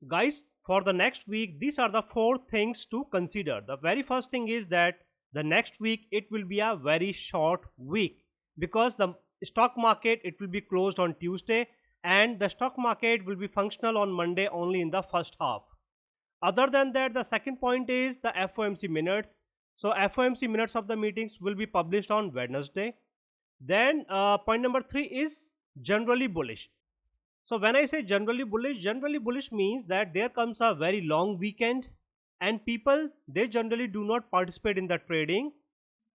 Guys, for the next week, these are the 4 things to consider. The very first thing is that the next week it will be a very short week, because the stock market, it will be closed on Tuesday, and the stock market will be functional on Monday only in the first half. Other than that, the second point is the FOMC minutes. So FOMC minutes of the meetings will be published on Wednesday. Then point number 3 is generally bullish. So when I say generally bullish means that there comes a very long weekend, and people, they generally do not participate in the trading,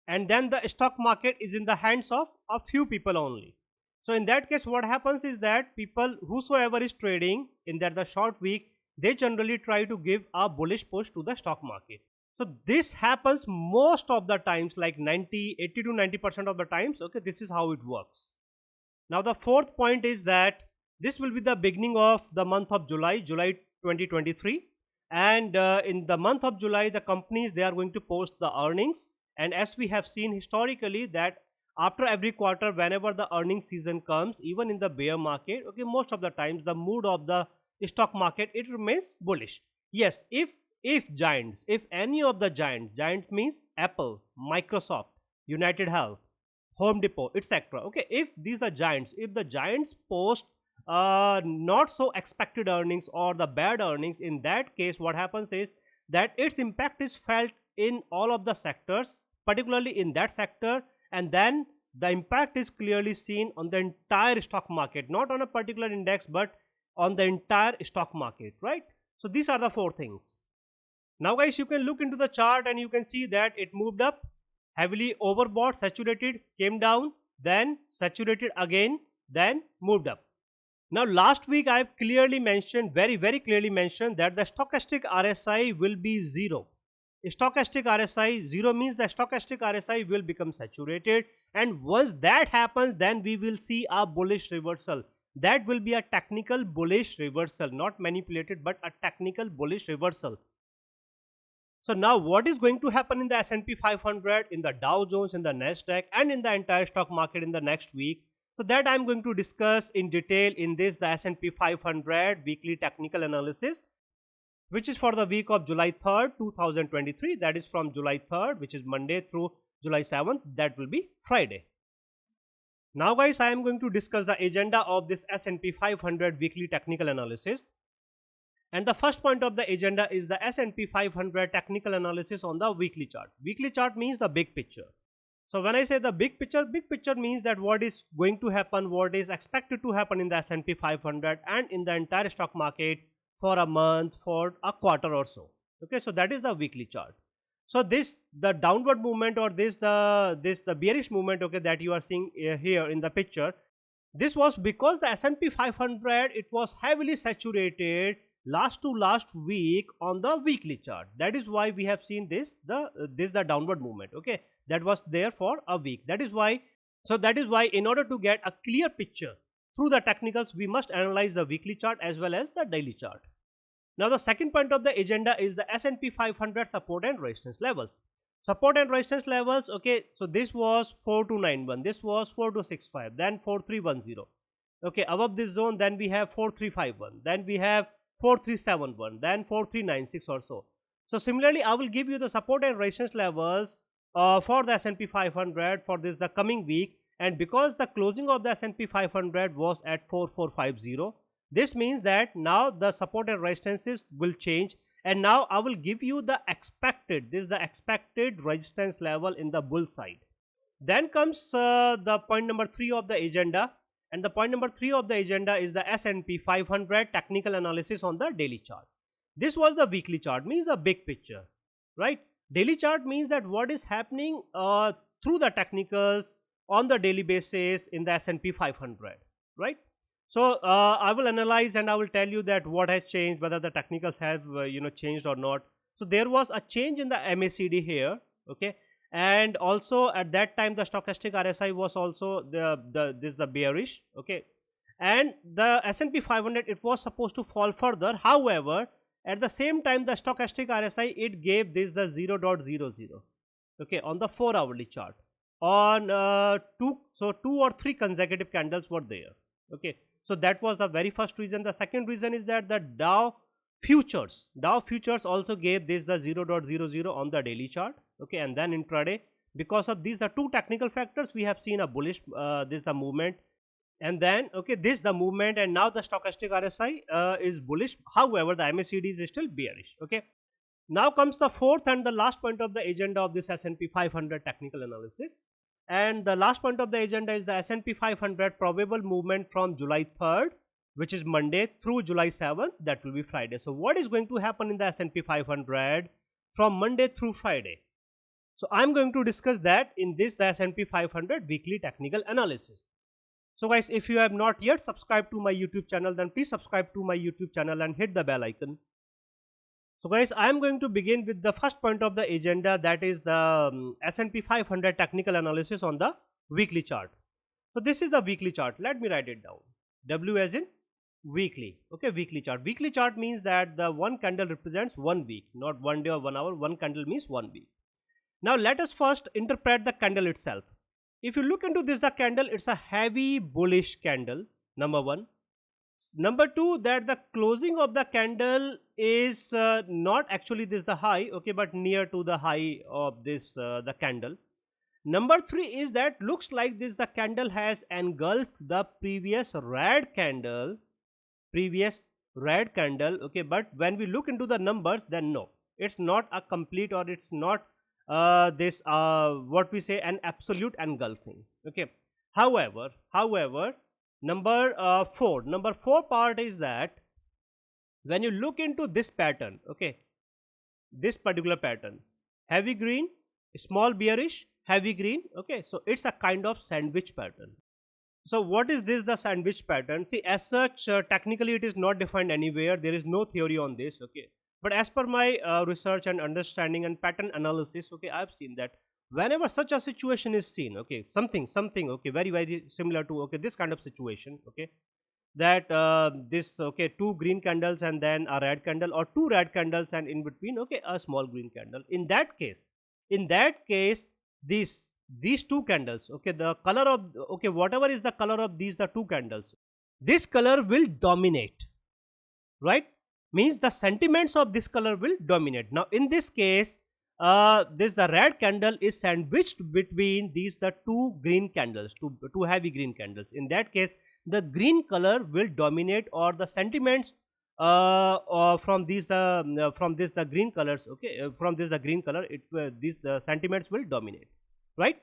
and then the stock market is in the hands of a few people only. So in that case, what happens is that people whosoever is trading in that the short week, they generally try to give a bullish push to the stock market. So this happens most of the times, like 80 to 90% of the times. Okay, this is how it works. Now the fourth point is that this will be the beginning of the month of July 2023, and in the month of July, the companies, they are going to post the earnings. And as we have seen historically, that after every quarter, whenever the earnings season comes, even in the bear market, okay, most of the times the mood of the stock market, it remains bullish. Yes, if giants, if any of the giant means Apple, Microsoft, United Health, Home Depot, etc. Okay, if these are giants, if the giants post not so expected earnings or the bad earnings, in that case what happens is that its impact is felt in all of the sectors, particularly in that sector, and then the impact is clearly seen on the entire stock market, not on a particular index but on the entire stock market, right? So these are the 4 things. Now guys, you can look into the chart and you can see that it moved up, heavily overbought, saturated, came down, then saturated again, then moved up. Now last week I have clearly mentioned, very clearly mentioned, that the stochastic RSI will be 0. Stochastic RSI 0 means the stochastic RSI will become saturated, and once that happens, then we will see a bullish reversal. That will be a technical bullish reversal, not manipulated but a technical bullish reversal. So now what is going to happen in the SP 500, in the Dow Jones, in the Nasdaq, and in the entire stock market in the next week? So that I am going to discuss in detail in this, the SP 500 weekly technical analysis, which is for the week of July 3rd, 2023. That is from July 3rd, which is Monday, through July 7th, that will be Friday. Now guys, I am going to discuss the agenda of this SP 500 weekly technical analysis. And the first point of the agenda is the SP 500 technical analysis on the weekly chart. Weekly chart means the big picture. So when I say the big picture means that what is going to happen, what is expected to happen in the SP 500 and in the entire stock market for a month, for a quarter or so. Okay, so that is the weekly chart. So this, the downward movement, or the bearish movement, okay, that you are seeing here in the picture, this was because the SP 500, it was heavily saturated last week on the weekly chart. That is why we have seen this the downward movement, okay, that was there for a week. That is why in order to get a clear picture through the technicals, we must analyze the weekly chart as well as the daily chart. Now the second point of the agenda is the SP 500 support and resistance levels. Support and resistance levels, okay, so this was 4291, this was 4265, then 4310. Okay, above this zone, then we have 4351, then we have 4371, then 4396 or so. So similarly, I will give you the support and resistance levels for the S&P 500 for this the coming week. And because the closing of the S&P 500 was at 4450, this means that now the support and resistances will change, and now I will give you the expected, this is the expected resistance level in the bull side. Then comes the point number 3 of the agenda, and the point number 3 of the agenda is the S&P 500 technical analysis on the daily chart. This was the weekly chart, means the big picture, right? Daily chart means that what is happening through the technicals on the daily basis in the S&P 500, right? So I will analyze and I will tell you that what has changed, whether the technicals have changed or not. So there was a change in the MACD here, okay, and also at that time the stochastic RSI was also the bearish, okay, and the S&P 500, it was supposed to fall further. However, at the same time the stochastic RSI, it gave this the 0.00, okay, on the 4-hourly chart on 2 or 3 consecutive candles were there, okay. So that was the very first reason. The second reason is that the Dow futures, Dow futures also gave this the 0.00 on the daily chart, okay, and then intraday, because of these the two technical factors, we have seen a bullish this the movement, and then okay, this the movement, and now the stochastic RSI is bullish. However, the MACD is still bearish. Okay, now comes the fourth and the last point of the agenda of this S&P 500 technical analysis, and the last point of the agenda is the S&P 500 probable movement from July 3rd, which is Monday, through July 7th, that will be Friday. So what is going to happen in the S&P 500 from Monday through Friday? So I'm going to discuss that in this the S&P 500 weekly technical analysis. So guys, if you have not yet subscribed to my YouTube channel, then please subscribe to my YouTube channel and hit the bell icon. So guys, I am going to begin with the first point of the agenda, that is the S&P 500 technical analysis on the weekly chart. So this is the weekly chart. Let me write it down. W as in weekly. Okay, weekly chart. Weekly chart means that the one candle represents 1 week, not 1 day or 1 hour. One candle means 1 week. Now let us first interpret the candle itself. If you look into this, the candle, it's a heavy bullish candle, number one. Number two, that the closing of the candle is not actually this the high, okay, but near to the high of this the candle. Number three is that looks like this the candle has engulfed the previous red candle, okay, but when we look into the numbers, then no, it's not a complete, or it's not this what we say an absolute engulfing. Okay, however, number four part is that when you look into this pattern, okay, this particular pattern, heavy green, small bearish, heavy green, okay, so it's a kind of sandwich pattern. So what is this the sandwich pattern? See, as such technically it is not defined anywhere, there is no theory on this, okay, but as per my research and understanding and pattern analysis, okay, I've seen that whenever such a situation is seen, okay, something okay, very similar to okay this kind of situation, okay, that this okay, two green candles and then a red candle, or two red candles and in between okay a small green candle, in that case these two candles, okay, the color of okay whatever is the color of these the two candles, this color will dominate, right? Means the sentiments of this color will dominate. Now in this case this the red candle is sandwiched between these the two green candles, two heavy green candles. In that case the green color will dominate, or the sentiments from these from this the green colors, okay, from this the green color, it these the sentiments will dominate, right?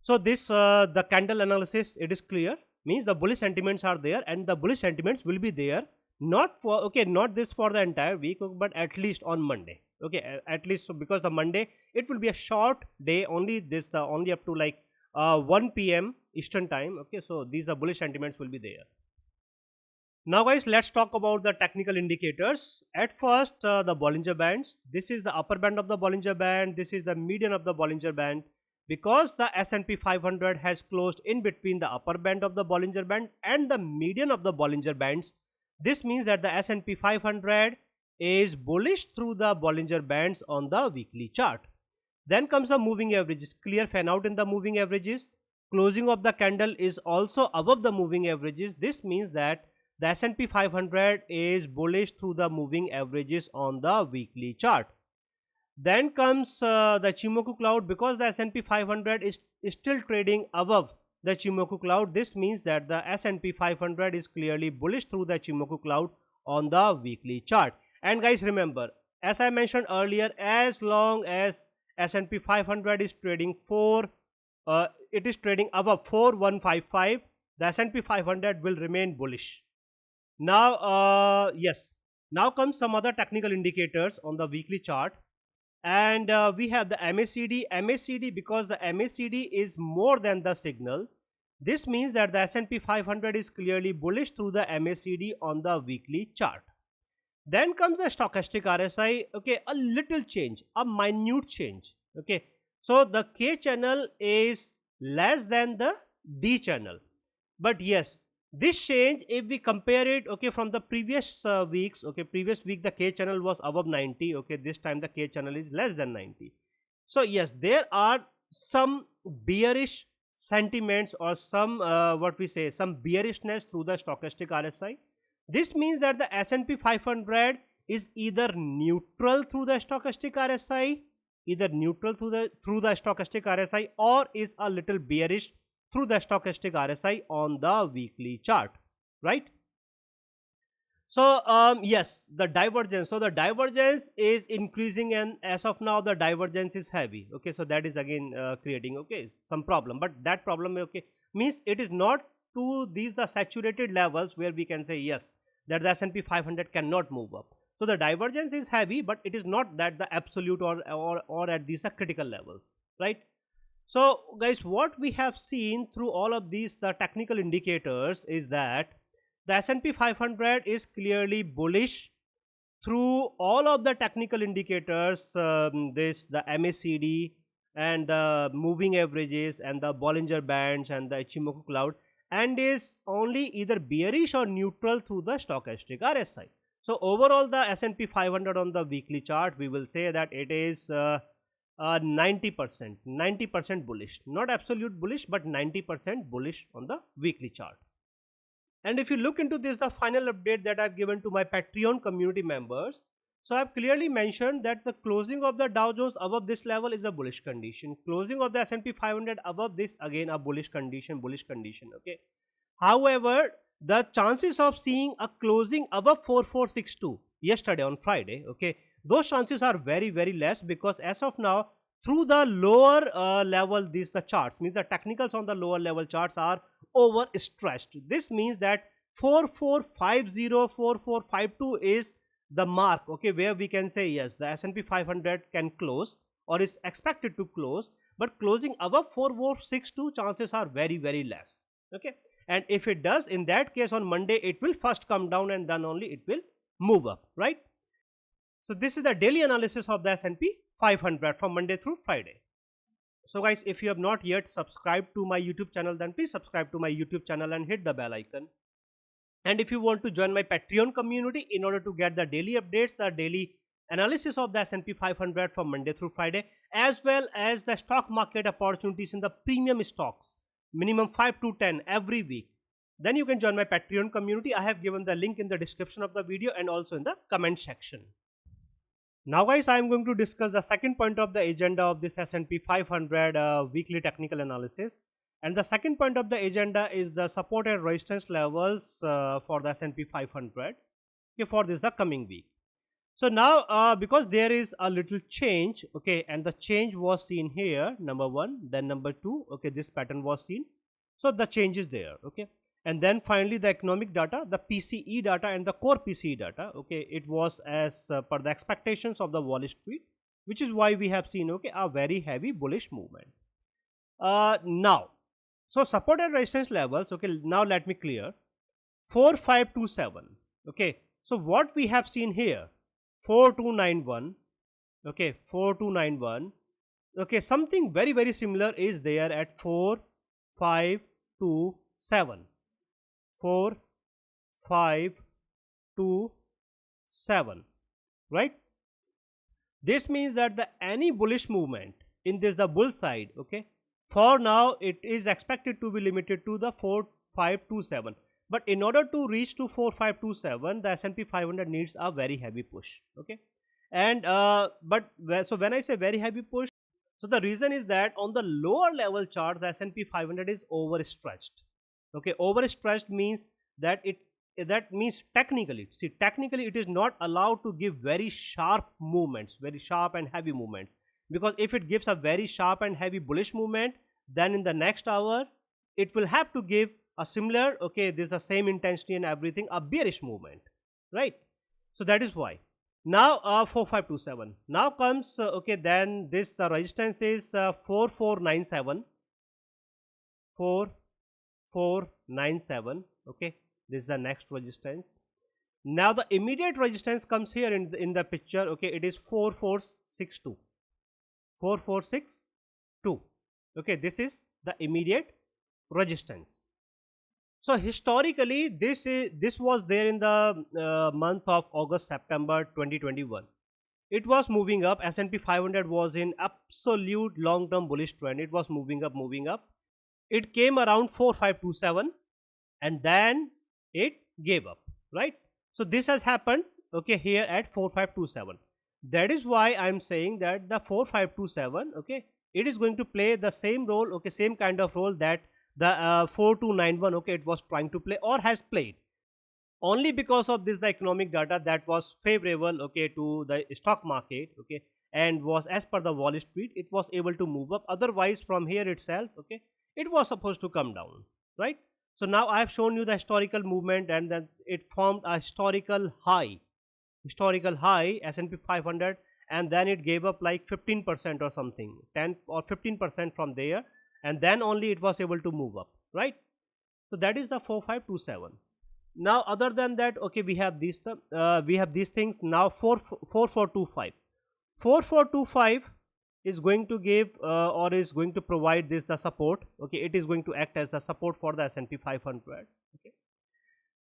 So this the candle analysis, it is clear, means the bullish sentiments are there, and the bullish sentiments will be there, not for okay, not this for the entire week, but at least on Monday, okay, at least. So because the Monday it will be a short day, only this the only up to like 1 p.m. Eastern time, okay, so these are bullish sentiments will be there. Now guys, let's talk about the technical indicators. At first the Bollinger Bands, this is the upper band of the Bollinger Band, this is the median of the Bollinger Band. Because the S&P 500 has closed in between the upper band of the Bollinger Band and the median of the Bollinger Bands, this means that the S&P 500 is bullish through the Bollinger Bands on the weekly chart. Then comes the moving averages, clear fan out in the moving averages. Closing of the candle is also above the moving averages. This means that the S&P 500 is bullish through the moving averages on the weekly chart. Then comes the Ichimoku cloud. Because the S&P 500 is still trading above the Ichimoku cloud, this means that the S&P 500 is clearly bullish through the Ichimoku cloud on the weekly chart. And guys, remember, as I mentioned earlier, as long as S&P 500 is trading it is trading above 4155, the S&P 500 will remain bullish. Now yes, now comes some other technical indicators on the weekly chart. And we have the MACD, because the MACD is more than the signal, this means that the S&P 500 is clearly bullish through the MACD on the weekly chart. Then comes the stochastic RSI, okay, a little change, a minute change, okay. So the K channel is less than the D channel, but yes, this change, if we compare it, okay, from the previous weeks, okay, previous week the K channel was above 90, okay, this time the K channel is less than 90. So yes, there are some bearish sentiments, or some what we say, some bearishness through the stochastic RSI. This means that the S&P 500 is either neutral through the stochastic RSI, or is a little bearish through the stochastic RSI on the weekly chart, right? So yes, the divergence. So the divergence is increasing, and as of now the divergence is heavy. Okay, so that is again creating some problem, but that problem means it is not to these the saturated levels where we can say yes that the S&P 500 cannot move up. So the divergence is heavy, but it is not that the absolute or at these the critical levels, right? So guys, what we have seen through all of these the technical indicators is that the S&P 500 is clearly bullish through all of the technical indicators, the MACD and the moving averages and the Bollinger Bands and the Ichimoku cloud, and is only either bearish or neutral through the stochastic RSI. So overall the S&P 500 on the weekly chart, we will say that it is 90% bullish, not absolute bullish, but 90% bullish on the weekly chart. And if you look into this, the final update that I've given to my Patreon community members, so I've clearly mentioned that the closing of the Dow Jones above this level is a bullish condition. Closing of the S&P 500 above this, again a bullish condition, okay. However, the chances of seeing a closing above 4462 yesterday on Friday, okay, those chances are very, very less, because as of now, through the lower level, the charts, means the technicals on the lower level charts are overstretched. This means that 4450, 4452 is the mark, okay, where we can say yes, the S&P 500 can close or is expected to close, but closing above 4462 chances are very, very less, okay. And if it does, in that case on Monday it will first come down and then only it will move up, right? So this is the daily analysis of the S&P 500 from Monday through Friday. So guys, if you have not yet subscribed to my YouTube channel, then please subscribe to my YouTube channel and hit the bell icon. And if you want to join my Patreon community in order to get the daily updates, the daily analysis of the S&P 500 from Monday through Friday, as well as the stock market opportunities in the premium stocks, minimum 5 to 10 every week, then you can join my Patreon community. I have given the link in the description of the video and also in the comment section. Now guys, I am going to discuss the second point of the agenda of this S&P 500 weekly technical analysis. And the second point of the agenda is the support and resistance levels for the S&P 500 for this the coming week. So now because there is a little change, okay, and the change was seen here, number one, then number two, okay, this pattern was seen. So the change is there, okay. And then finally the economic data, the PCE data and the core PCE data, okay, it was as per the expectations of the Wall Street, which is why we have seen, okay, a very heavy bullish movement. Now, so support and resistance levels, okay, now let me clear, 4527, okay. So what we have seen here, 4291, okay, 4291, okay, something very, very similar is there at 4527. 4527, right? This means that the any bullish movement in this the bull side, okay, for now it is expected to be limited to the 4527, but in order to reach to 4527, the S&P 500 needs a very heavy push, okay. And so when I say very heavy push, so the reason is that on the lower level chart the S&P 500 is overstretched. Okay, overstretched means that means technically, see, technically it is not allowed to give very sharp movements, very sharp and heavy movements, because if it gives a very sharp and heavy bullish movement, then in the next hour it will have to give a similar, okay, this is the same intensity and everything, a bearish movement, right? So that is why. Now 4527, now comes okay, then this the resistance is 4497, 4497, okay, this is the next resistance. Now the immediate resistance comes here in the picture, okay, it is 4462, 4462, okay, this is the immediate resistance. So historically this was there in the month of August, September 2021. It was moving up. S&P 500 was in absolute long term bullish trend. It was moving up. It came around 4527 and then it gave up, right? So this has happened okay, here at 4527. That is why I am saying that the 4527, okay, it is going to play the same role, okay, same kind of role that the 4291, okay, it was trying to play or has played. Only because of this the economic data that was favorable, okay, to the stock market, okay, and was as per the Wall Street, it was able to move up. Otherwise from here itself, okay, it was supposed to come down, right? So now I have shown you the historical movement, and then it formed a historical high S&P 500, and then it gave up like 15% or something, 10 or 15% from there, and then only it was able to move up, right? So that is the 4527. Now other than that, okay, we have these things. Now 4425 4425 is going to give or is going to provide this the support, okay, it is going to act as the support for the S&P 500, okay.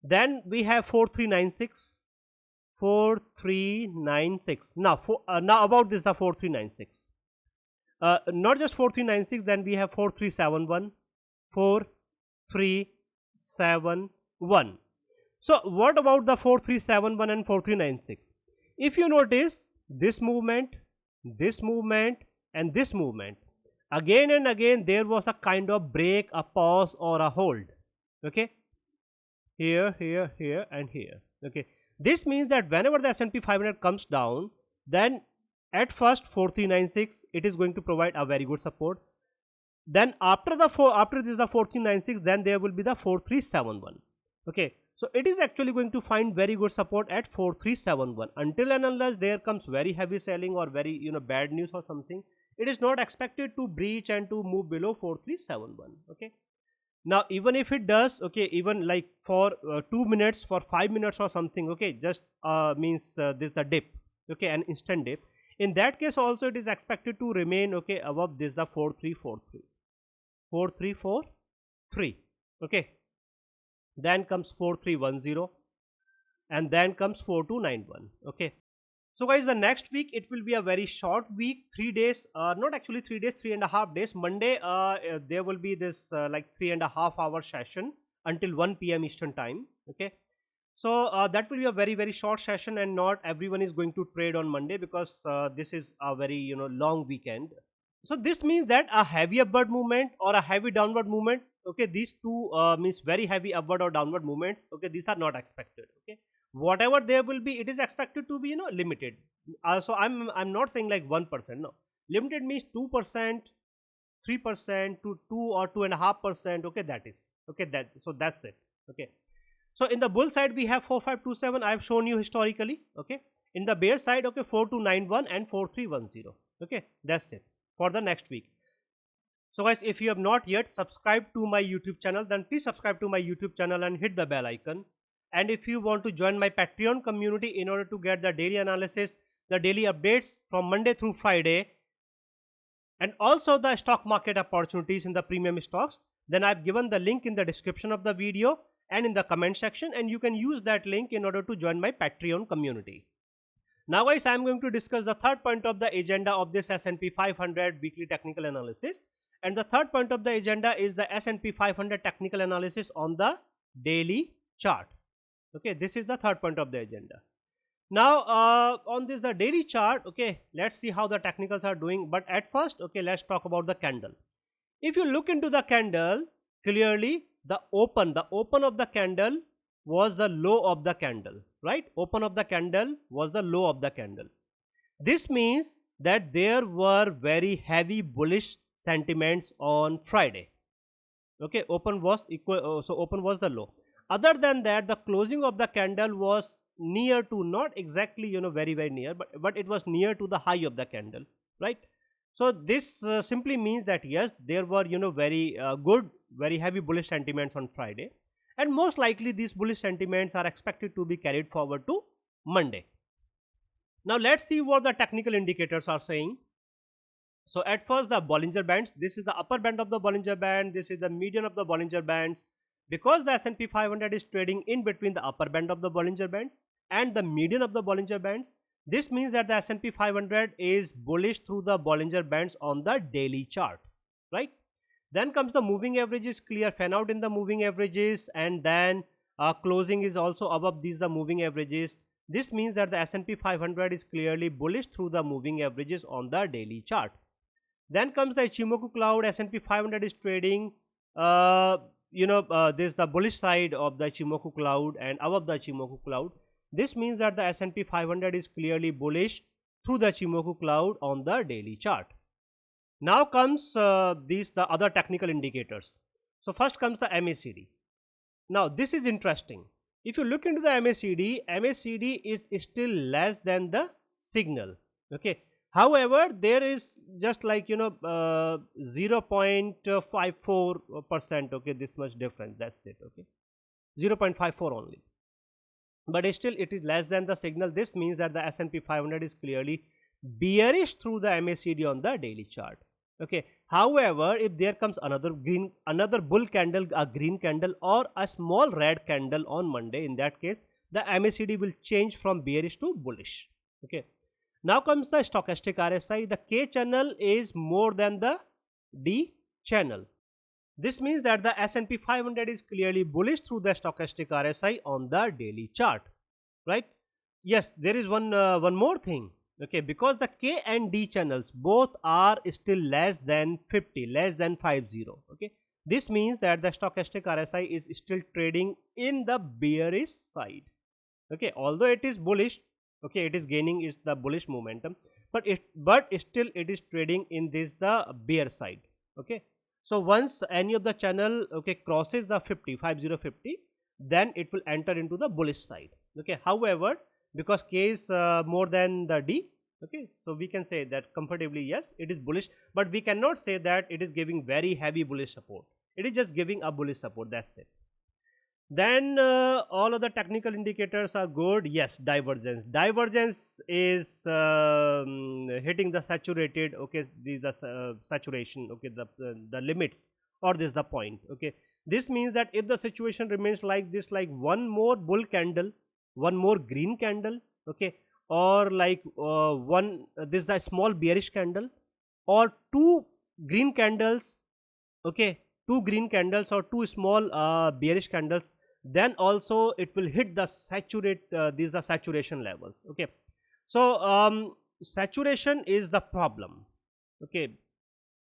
Then we have 4396 4396. Now now about this the 4396, not just 4396, then we have 4371 4371. So what about the 4371 and 4396? If you notice this movement, and this movement, again and again there was a kind of break, a pause or a hold, okay, here, and here, okay. This means that whenever the S&P 500 comes down, then at first 4396 it is going to provide a very good support. Then after this the 4396, then there will be the 4371, okay. So it is actually going to find very good support at 4371. Until and unless there comes very heavy selling or very bad news or something, it is not expected to breach and to move below 4371, okay. Now even if it does, okay, even like for 2 minutes, for 5 minutes or something, okay, just means this the dip, okay, an instant dip, in that case also it is expected to remain, okay, above this the 4343, okay. Then comes 4310, and then comes 4291, okay. So guys, the next week it will be a very short week, 3 days, not actually 3 days, 3.5 days. Monday there will be this like 3.5 hour session until 1 p.m. Eastern time, okay. So that will be a very short session, and not everyone is going to trade on Monday because this is a very long weekend. So this means that a heavy upward movement or a heavy downward movement, okay, these two means very heavy upward or downward movements, okay, these are not expected, okay. Whatever there will be, it is expected to be limited. So I'm not saying like 1%, no. Limited means 2%, 3% to 2 or 2.5%, okay, that is, okay, that's it, okay. So in the bull side we have 4527, I have shown you historically, okay. In the bear side, okay, 4291 and 4310, okay, that's it for the next week. So guys, if you have not yet subscribed to my YouTube channel, then please subscribe to my YouTube channel and hit the bell icon. And if you want to join my Patreon community in order to get the daily analysis, the daily updates from Monday through Friday, and also the stock market opportunities in the premium stocks, then I've given the link in the description of the video and in the comment section, and you can use that link in order to join my Patreon community. Now guys, I am going to discuss the third point of the agenda of this S&P 500 weekly technical analysis. And the third point of the agenda is the S&P 500 technical analysis on the daily chart. Okay, this is the third point of the agenda. Now on this the daily chart, okay, let's see how the technicals are doing. But at first, okay, let's talk about the candle. If you look into the candle clearly, the open of the candle was the low of the candle, right? Open of the candle was the low of the candle. This means that there were very heavy bullish sentiments on Friday, okay. Open was equal, so open was the low. Other than that, the closing of the candle was near to, not exactly very near, but it was near to the high of the candle, right? So this simply means that yes, there were very good, very heavy bullish sentiments on Friday, and most likely these bullish sentiments are expected to be carried forward to Monday. Now let's see what the technical indicators are saying. So at first, the Bollinger Bands, this is the upper band of the Bollinger Band, this is the median of the Bollinger Bands. Because the S&P 500 is trading in between the upper band of the Bollinger Bands and the median of the Bollinger Bands, this means that the S&P 500 is bullish through the Bollinger Bands on the daily chart, right? Then comes the moving averages, clear fan out in the moving averages, and then closing is also above these the moving averages. This means that the S&P 500 is clearly bullish through the moving averages on the daily chart. Then comes the Ichimoku cloud. S&P 500 is trading, there's the bullish side of the Ichimoku cloud and above the Ichimoku cloud. This means that the S&P 500 is clearly bullish through the Ichimoku cloud on the daily chart. Now comes the other technical indicators. So first comes the MACD. Now this is interesting. If you look into the MACD is still less than the signal. Okay. However, there is just like 0.54%. Okay, this much difference. That's it. Okay, 0.54 only. But still, it is less than the signal. This means that the S&P 500 is clearly bearish through the MACD on the daily chart. Okay. However, if there comes another bull candle, a green candle, or a small red candle on Monday, in that case, the MACD will change from bearish to bullish. Okay. Now comes the stochastic RSI. The K channel is more than the D channel. This means that the S&P 500 is clearly bullish through the stochastic RSI on the daily chart, right? Yes, there is one more thing. Okay, because the K and D channels both are still less than 50, less than 50. Okay, this means that the stochastic RSI is still trading in the bearish side. Okay, although it is bullish, okay, it is gaining is the bullish momentum, but still it is trading in the bear side. Okay, so once any of the channel crosses the 50, then it will enter into the bullish side. Okay, however, because K is more than the D, okay, so we can say that comfortably yes, it is bullish, but we cannot say that it is giving very heavy bullish support. It is just giving a bullish support, that's it. Then all of the technical indicators are good. Yes, divergence is hitting the saturated, okay, this is the saturation, okay, the limits, or this is the point. Okay, this means that if the situation remains like this, like one more bull candle, one more green candle, okay, or like this is the small bearish candle, or two green candles, okay, two green candles or two small bearish candles, then also it will hit the these are the saturation levels. Okay, so saturation is the problem. Okay,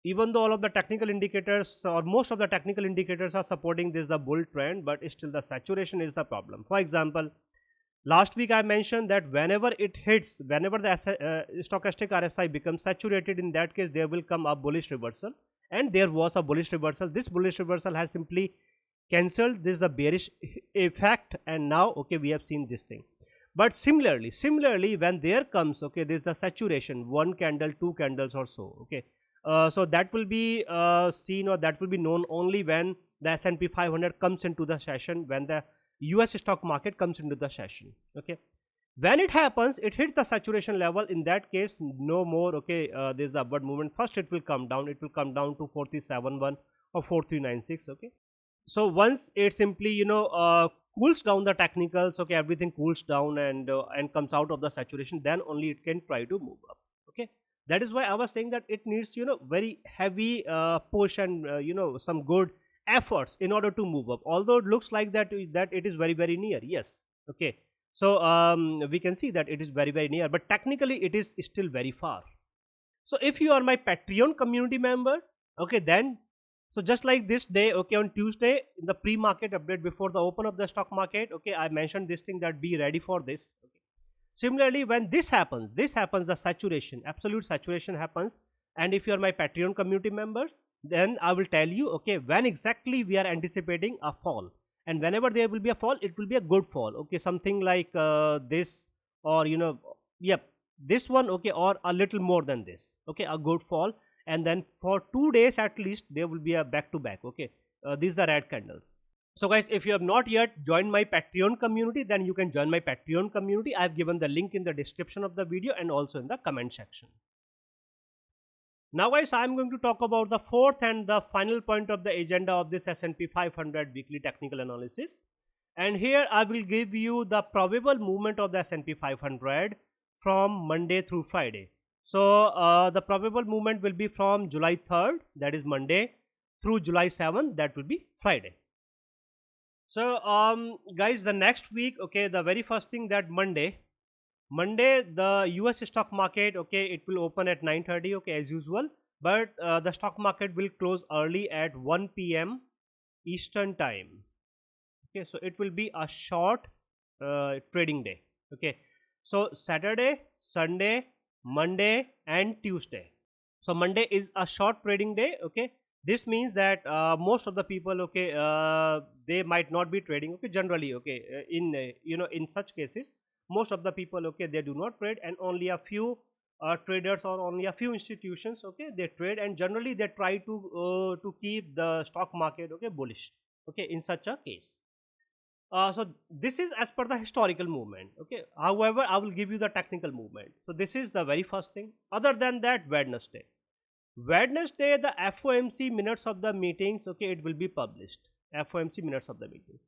even though all of the technical indicators or most of the technical indicators are supporting this the bull trend, but still the saturation is the problem. For example, last week I mentioned that whenever the stochastic RSI becomes saturated, in that case there will come a bullish reversal, and there was a bullish reversal. This bullish reversal has simply cancelled this the bearish effect, and now okay, we have seen this thing. But similarly when there comes, okay, this is the saturation, one candle, two candles or so. Okay, so that will be seen, or that will be known only when the S&P 500 comes into the session, when the US stock market comes into the session. Okay, when it happens, it hits the saturation level. In that case, no more, okay, there is the upward movement. First it will come down, it will come down to 4371 or 4396. Okay, so once it simply cools down the technicals, okay, everything cools down and comes out of the saturation, then only it can try to move up. Okay, that is why I was saying that it needs very heavy push and some good efforts in order to move up, although it looks like that it is very near. Yes, okay, so we can see that it is very near, but technically it is still very far. So if you are my Patreon community member, okay, then so just like this day, okay, on Tuesday in the pre-market update before the open of the stock market, okay, I mentioned this thing that be ready for this. Okay. Similarly, when this happens, the saturation, absolute saturation happens, and if you are my Patreon community member, then I will tell you, okay, when exactly we are anticipating a fall, and whenever there will be a fall, it will be a good fall. Okay, something like this, or this one, okay, or a little more than this. Okay, a good fall. And then for 2 days at least there will be a back to back. Okay, these are the red candles. So guys, if you have not yet joined my Patreon community, then you can join my Patreon community. I have given the link in the description of the video and also in the comment section. Now guys, I am going to talk about the fourth and the final point of the agenda of this S&P 500 weekly technical analysis, and here I will give you the probable movement of the S&P 500 from Monday through Friday. So the probable movement will be from July 3rd, that is Monday, through July 7th, that will be Friday. So guys, the next week, okay, the very first thing, that Monday, Monday, the US stock market, okay, it will open at 9:30, okay, as usual, but the stock market will close early at 1 p.m. Eastern time. Okay, so it will be a short trading day. Okay, so Saturday, Sunday, Monday, and Tuesday. So Monday is a short trading day. Okay, this means that most of the people, okay, they might not be trading. Okay, generally, okay, in in such cases, most of the people, okay, they do not trade, and only a few traders or only a few institutions, okay, they trade, and generally they try to keep the stock market, okay, bullish. Okay, in such a case. So this is as per the historical movement. Okay, however, I will give you the technical movement. So this is the very first thing. Other than that, Wednesday, the FOMC minutes of the meetings, okay, it will be published. FOMC minutes of the meeting.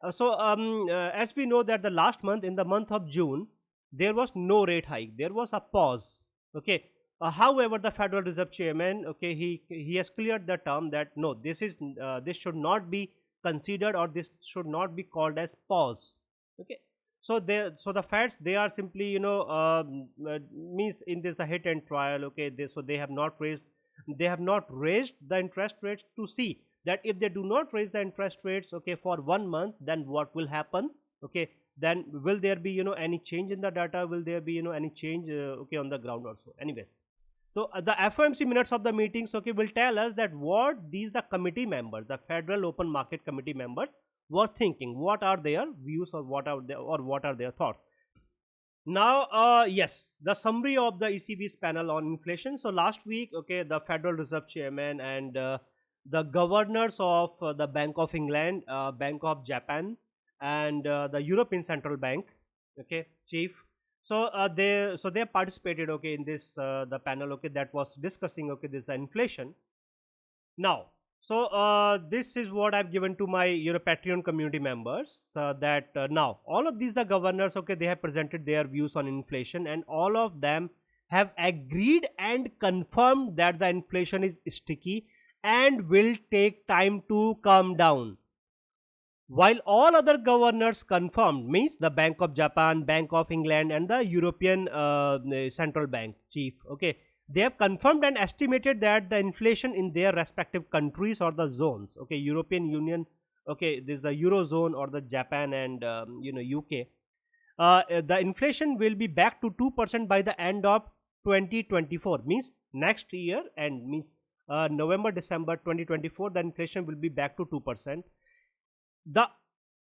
As we know that the last month, in the month of June, there was no rate hike. There was a pause. Okay. However, the Federal Reserve Chairman, okay, he has cleared the term that no, this should not be considered, or this should not be called as pause. Okay. So the Feds, they are simply, means in this the hit and trial. Okay, so they have not raised the interest rates to see that if they do not raise the interest rates, okay, for 1 month, then what will happen. Okay, then will there be, any change in the data, will there be, any change, okay, on the ground also. Anyways, so the FOMC minutes of the meetings, okay, will tell us that what these the committee members, the Federal Open Market Committee members, were thinking, what are their views, or what are their thoughts. Now, yes, the summary of the ECB's panel on inflation. So last week, okay, the Federal Reserve Chairman and the governors of the Bank of England, Bank of Japan, and the European Central Bank, okay, chief. So they participated, okay, in this the panel, okay, that was discussing, okay, this inflation. Now, so this is what I've given to my Patreon community members, that now all of these the governors, okay, they have presented their views on inflation, and all of them have agreed and confirmed that the inflation is sticky and will take time to come down. While all other governors confirmed, means the Bank of Japan, Bank of England, and the European Central Bank chief, okay, they have confirmed and estimated that the inflation in their respective countries or the zones, okay, European Union, okay, this is the Eurozone, or the Japan and UK, the inflation will be back to 2% by the end of 2024, means next year, and means November December 2024, the inflation will be back to 2%. The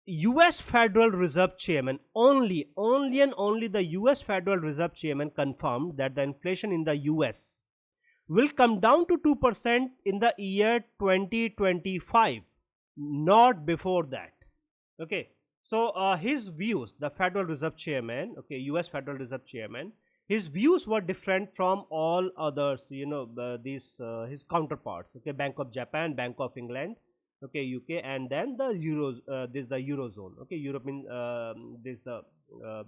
US Federal Reserve Chairman, only the US Federal Reserve Chairman confirmed that the inflation in the US will come down to 2% in the year 2025, not before that. Okay, so his views, the Federal Reserve Chairman, okay, US Federal Reserve Chairman, his views were different from all others, these his counterparts, okay, Bank of Japan, Bank of England, okay, UK, and then the this is the Eurozone, okay, European, this is the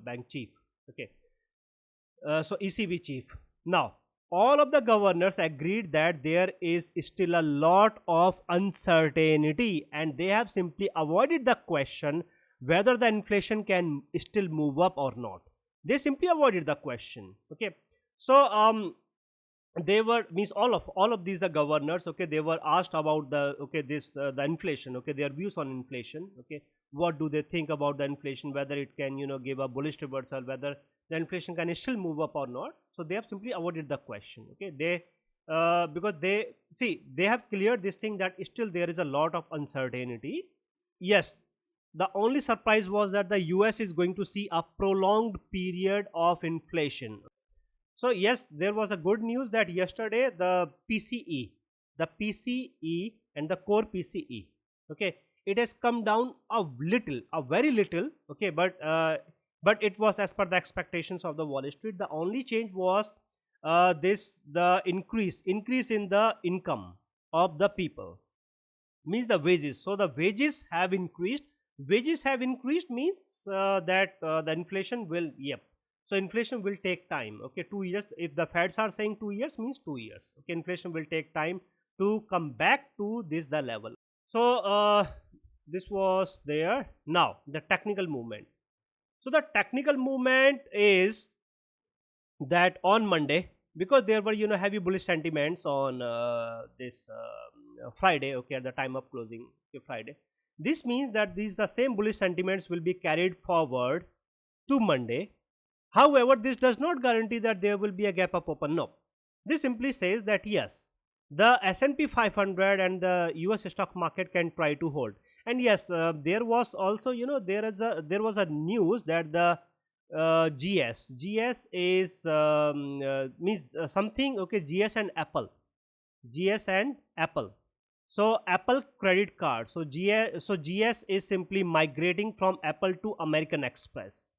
bank chief, okay, so ECB chief. Now, all of the governors agreed that there is still a lot of uncertainty, and they have simply avoided the question whether the inflation can still move up or not. They simply avoided the question. Okay, so they were, means all of these the governors, okay, they were asked about the, okay, this the inflation, okay, their views on inflation. Okay, what do they think about the inflation, whether it can, give a bullish reversal, whether the inflation can still move up or not. So they have simply avoided the question. Okay, they because they have cleared this thing that still there is a lot of uncertainty. Yes, the only surprise was that the US is going to see a prolonged period of inflation. So yes, there was a good news that yesterday the PCE and the core PCE, okay, it has come down a little, a very little, okay, but it was as per the expectations of the Wall Street. The only change was the increase in the income of the people, means the wages. So the wages have increased. Wages have increased means that the inflation will, yep. So inflation will take time. Okay, 2 years. If the Feds are saying 2 years, means 2 years. Okay, inflation will take time to come back to the level. So this was there. Now the technical movement. So the technical movement is that on Monday, because there were heavy bullish sentiments on this Friday, okay, at the time of closing, okay, Friday. This means that these the same bullish sentiments will be carried forward to Monday. However, this does not guarantee that there will be a gap up open. No, this simply says that yes, the S&P 500 and the US stock market can try to hold. And yes, there was also there was a news that the GS is means something, okay, GS and Apple. So Apple credit card. So GS is simply migrating from Apple to American Express.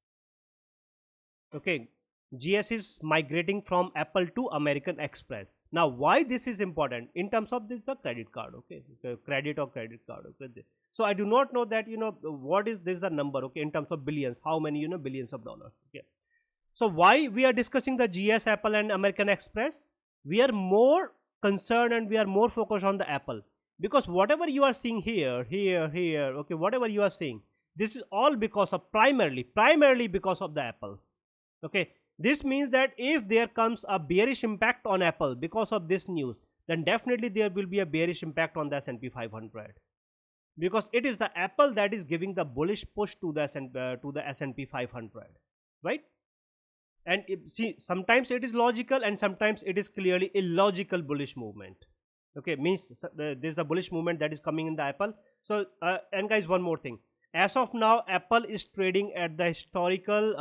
Okay, GS is migrating from Apple to American Express. Now why this is important in terms of this, the credit card, okay, the credit or credit card, okay. So I do not know that what is this the number, okay, in terms of billions, how many billions of dollars, okay. So why we are discussing the GS, Apple and American Express? We are more concerned and we are more focused on the Apple, because whatever you are seeing here, okay, whatever you are seeing, this is all because of primarily because of the Apple. Okay, this means that if there comes a bearish impact on Apple because of this news, then definitely there will be a bearish impact on the S&P 500, because it is the Apple that is giving the bullish push to the S&P 500, right? And see, sometimes it is logical and sometimes it is clearly illogical bullish movement. Okay, means this is the bullish movement that is coming in the Apple. So and guys, one more thing. As of now, Apple is trading at the historical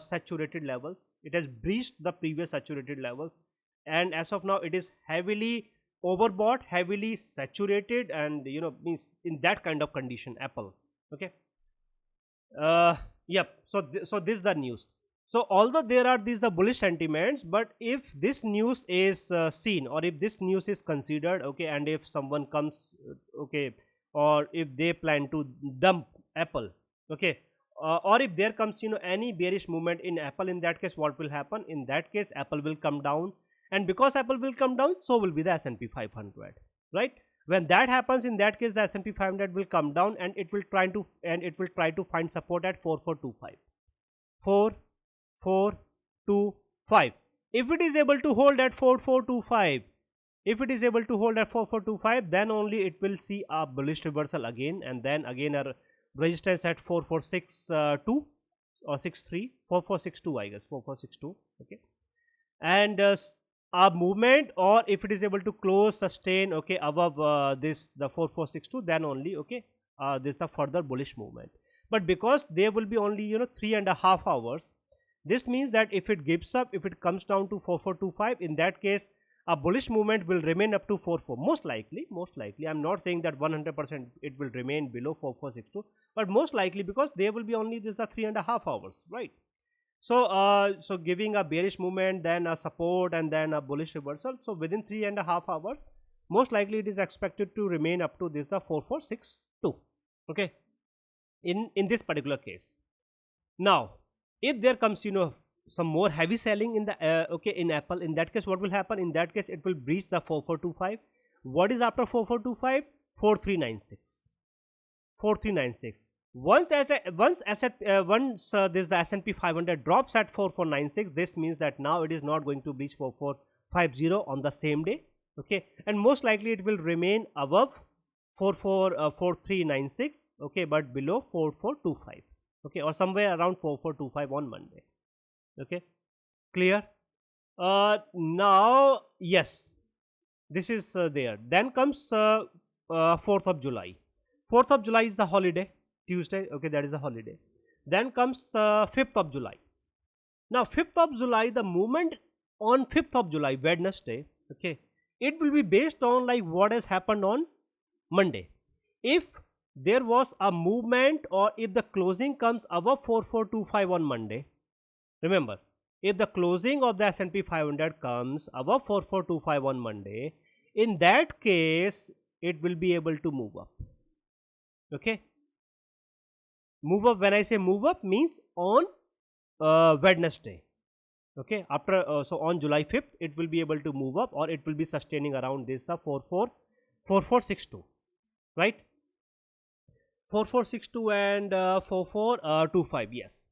saturated levels. It has breached the previous saturated levels, and as of now it is heavily overbought, heavily saturated, and means in that kind of condition, Apple. Okay, yep. So this is the news. So although there are these the bullish sentiments, but if this news is seen, or if this news is considered, okay, and if someone comes, okay, or if they plan to dump Apple, okay, or if there comes any bearish movement in Apple, in that case what will happen? In that case Apple will come down, and because Apple will come down, so will be the S&P 500, right? When that happens, in that case the S&P 500 will come down, and it will try to find support at 4425. 4425. If it is able to hold at 4425, then only it will see a bullish reversal again, and then again a resistance at 4462 or 63, 4462, I guess 4462, okay, and a movement, or if it is able to close, sustain, okay, above this the 4462, then only, okay, this the further bullish movement. But because there will be only 3.5 hours, this means that if it gives up, if it comes down to 4425, in that case a bullish movement will remain up to 44. Most likely, I'm not saying that 100% it will remain below 4462, but most likely, because there will be only this the 3.5 hours, right? So so giving a bearish movement, then a support, and then a bullish reversal. So within 3.5 hours, most likely it is expected to remain up to this the 4462, okay, in this particular case. Now if there comes some more heavy selling in the okay, in Apple, in that case what will happen? In that case it will breach the 4425. What is after 4425? 4396. 4396. Once this the S&P 500 drops at 4496, this means that now it is not going to breach 4450 on the same day, okay, and most likely it will remain above 4396, okay, but below 4425, okay, or somewhere around 4425 on Monday, okay, clear? Now yes, this is there. Then comes 4th of July. 4th of July is the holiday, Tuesday, okay, that is the holiday. Then comes the 5th of July. Now 5th of July, the movement on 5th of July, Wednesday, okay, it will be based on like what has happened on Monday. If there was a movement, or if the closing comes above 4425 on Monday, remember, if the closing of the S&P 500 comes above 4425 on Monday, in that case it will be able to move up, okay. Move up, when I say move up, means on Wednesday, okay, after so on July 5th it will be able to move up, or it will be sustaining around this the 4462, right? 4462 and 4425, yes.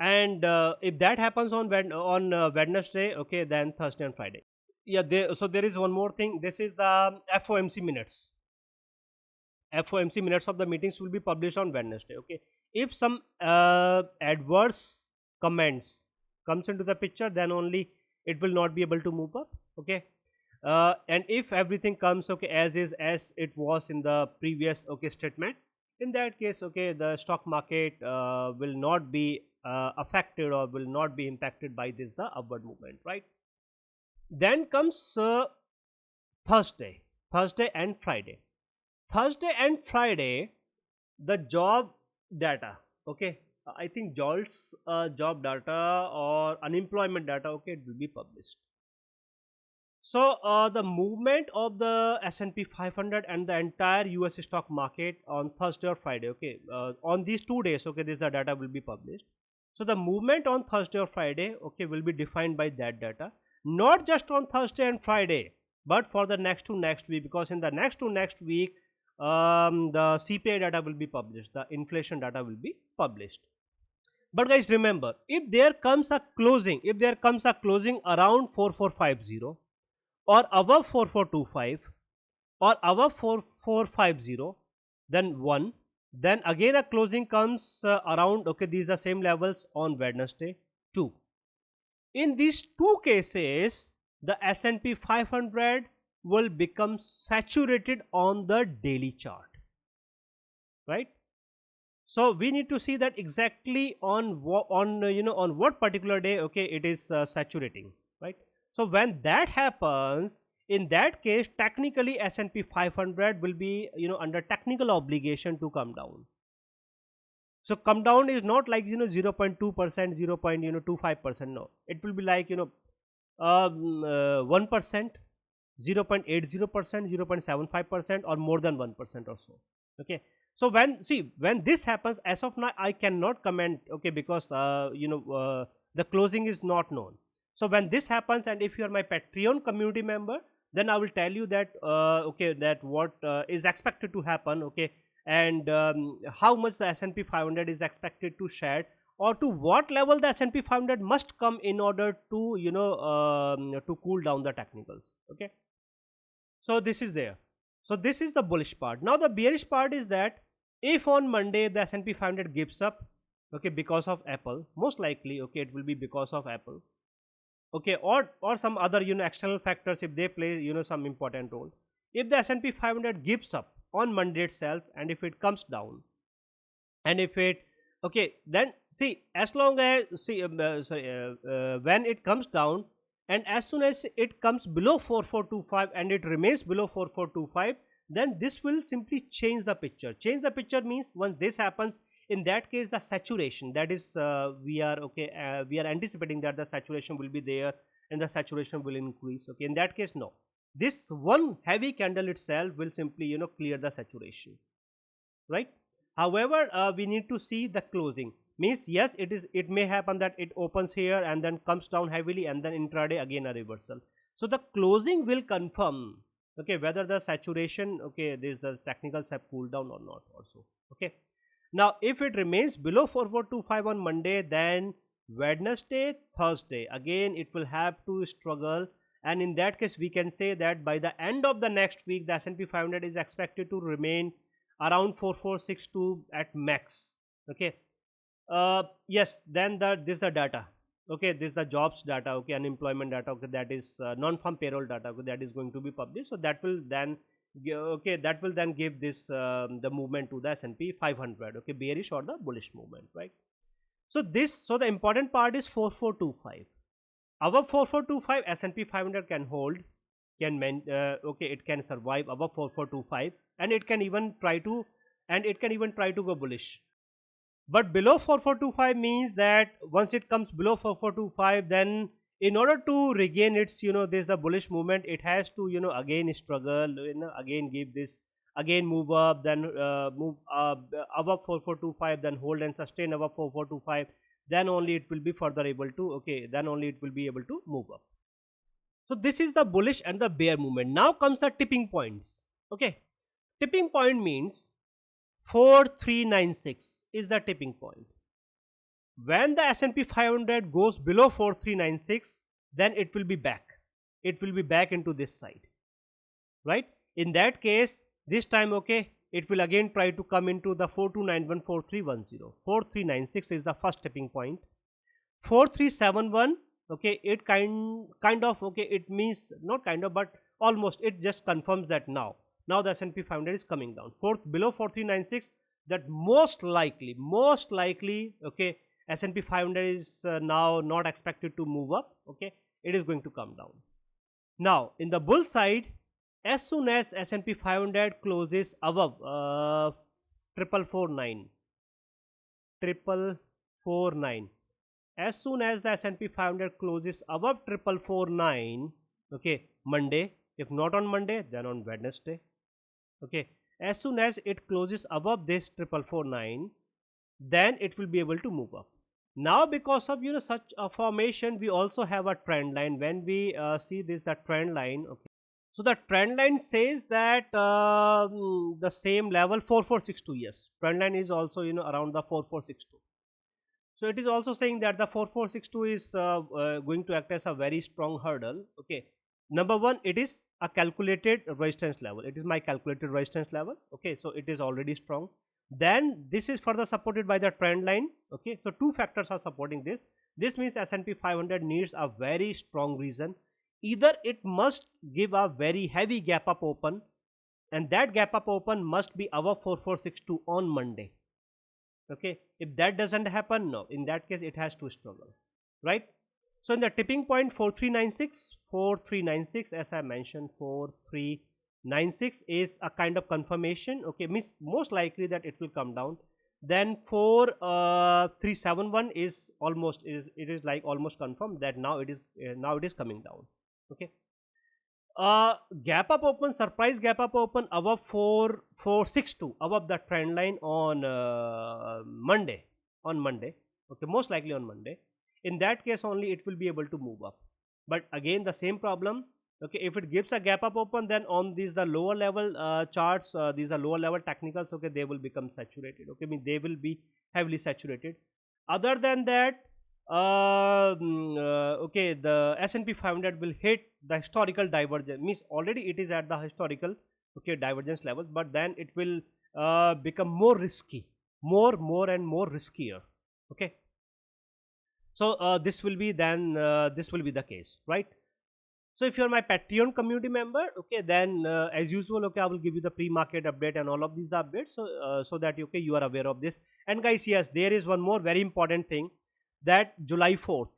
and if that happens on Wednesday, okay, then Thursday and Friday. Yeah, so there is one more thing. This is the FOMC minutes. FOMC minutes of the meetings will be published on Wednesday. Okay, if some adverse comments comes into the picture, then only it will not be able to move up. Okay, and if everything comes okay as is, as it was in the previous okay statement, in that case, okay, the stock market will not be affected or will not be impacted by this the upward movement, right? Then comes Thursday and Friday. Thursday and Friday, the job data, okay, I think JOLTS job data or unemployment data, okay, it will be published. So the movement of the S&P 500 and the entire US stock market on Thursday or Friday, okay, on these 2 days, okay, this the data will be published. So the movement on Thursday or Friday, okay, will be defined by that data, not just on Thursday and Friday, but for the next week, because in the next week, the CPI data will be published, the inflation data will be published. But guys, remember, if there comes a closing around 4450 or above 4425 or above 4450, then 1, then again a closing comes around, okay, these are same levels on Wednesday, 2. In these two cases, the S&P 500 will become saturated on the daily chart, right? So we need to see that exactly on on what particular day, okay, it is saturating, right? So when that happens, in that case, technically S&P 500 will be under technical obligation to come down. So come down is not like 0.2%, 0.25%. No, it will be like 1%, 0.80%, 0.75%, or more than 1% or so. Okay. So when this happens, as of now I cannot comment, okay, because the closing is not known. So when this happens, and if you are my Patreon community member, then I will tell you that okay, that what is expected to happen, okay, and how much the S&P 500 is expected to shed, or to what level the S&P 500 must come in order to to cool down the technicals. Okay. So this is there. So this is the bullish part. Now the bearish part is that if on Monday the S&P 500 gives up, okay, because of Apple, most likely, okay, it will be because of Apple, okay, or some other external factors, if they play some important role. If the S&P 500 gives up on Monday itself, and if it comes down, and if it, okay, then see, as long as when it comes down, and as soon as it comes below 4425 and it remains below 4425, then this will simply change the picture. Change the picture means, once this happens, in that case the saturation, that is we are anticipating that the saturation will be there and the saturation will increase. Okay, in that case, no, this one heavy candle itself will simply clear the saturation, right? However, we need to see the closing. Means, yes, it may happen that it opens here and then comes down heavily, and then intraday again a reversal. So the closing will confirm, okay, whether the saturation, okay, the technicals have cooled down or not also. Okay. Now if it remains below 4425 on Monday, then Wednesday, Thursday, again it will have to struggle, and in that case we can say that by the end of the next week, the S&P 500 is expected to remain around 4462 at max. Okay. Yes, then this is the data, okay, this is the jobs data, okay, unemployment data, okay, that is non-farm payroll data, okay, that is going to be published. So that will then give this the movement to the S&P 500, okay, bearish or the bullish movement, right? So the important part is 4425. Above 4425, S&P 500 can hold, okay, it can survive above 4425, and it can even try to go bullish. But below 4425 means that once it comes below 4425, then in order to regain its this the bullish movement, it has to again struggle, again give this, again move up, then move above 4425, then hold and sustain above 4425, then only it will be further able to, okay, then only it will be able to move up. So this is the bullish and the bear movement. Now comes the tipping points. Okay, tipping point means 4396 is the tipping point. when the S&P 500 goes below 4396, then it will be back. It will be back into this side, right? In that case, this time, okay, it will again try to come into the 42914310. 4396 is the first tipping point. 4371, okay, it kind of, okay, it means not kind of, but almost, it just confirms that now the S&P 500 is coming down. Below 4396, that most likely, okay, S&P 500 is now not expected to move up, okay, it is going to come down. Now in the bull side, as soon as S&P 500 closes above 449, as soon as the S&P 500 closes above 449, okay, Monday, if not on Monday, then on Wednesday, okay, as soon as it closes above this 449, then it will be able to move up. Now because of such a formation, we also have a trend line. When we see this, the trend line, okay, so the trend line says that the same level 4462, yes, trend line is also around the 4462. So it is also saying that the 4462 is going to act as a very strong hurdle. Okay, number one, it is a calculated resistance level. It is my calculated resistance level. Okay, so it is already strong. Then this is further supported by the trend line. Okay, so two factors are supporting this. This means S&P 500 needs a very strong reason. Either it must give a very heavy gap up open, and that gap up open must be above 4462 on Monday. Okay, if that doesn't happen, no, in that case it has to struggle, right? So in the tipping point 4396, as I mentioned, 4396 is a kind of confirmation. Okay, means most likely that it will come down. Then 4371 is almost, it is like almost confirmed that now it is coming down. Okay, gap up open, surprise gap up open above 4462, above the trend line on Monday, okay, most likely on Monday. In that case only it will be able to move up. But again, the same problem. Okay, if it gives a gap up open, then on these the lower level charts, these are lower level technicals, okay, they will become saturated. Okay, I mean they will be heavily saturated. Other than that, okay, the S&P 500 will hit the historical divergence, means already it is at the historical, okay, divergence levels, but then it will become more risky, more and more riskier. Okay, so this will be the case, right? So if you are my Patreon community member, okay, then as usual, okay, I will give you the pre-market update and all of these updates, so that okay, you are aware of this. And guys, yes, there is one more very important thing, that July 4th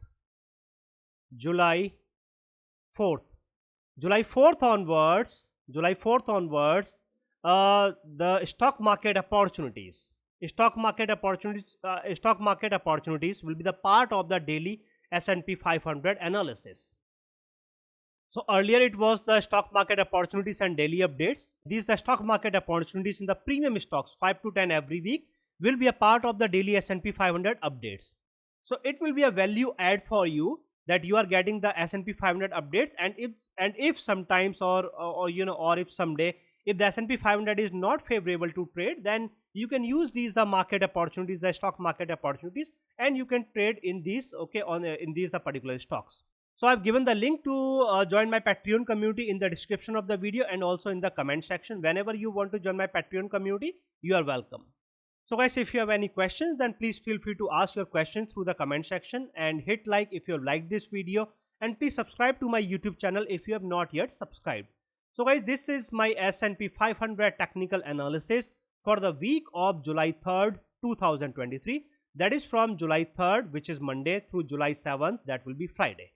onwards, the stock market opportunities will be the part of the daily S&P 500 analysis. So earlier it was the stock market opportunities and daily updates. These the stock market opportunities in the premium stocks, 5 to 10 every week, will be a part of the daily S&P 500 updates. So it will be a value add for you, that you are getting the S&P 500 updates, and if sometimes or if someday if the S&P 500 is not favorable to trade, then you can use these the market opportunities, the stock market opportunities, and you can trade in these, okay, on in these the particular stocks. So I've given the link to join my Patreon community in the description of the video and also in the comment section. Whenever you want to join my Patreon community, you are welcome. So guys, if you have any questions, then please feel free to ask your questions through the comment section, and hit like if you have liked this video, and please subscribe to my YouTube channel if you have not yet subscribed. So guys, this is my S&P 500 technical analysis for the week of July 3rd, 2023. That is from July 3rd, which is Monday, through July 7th, that will be Friday.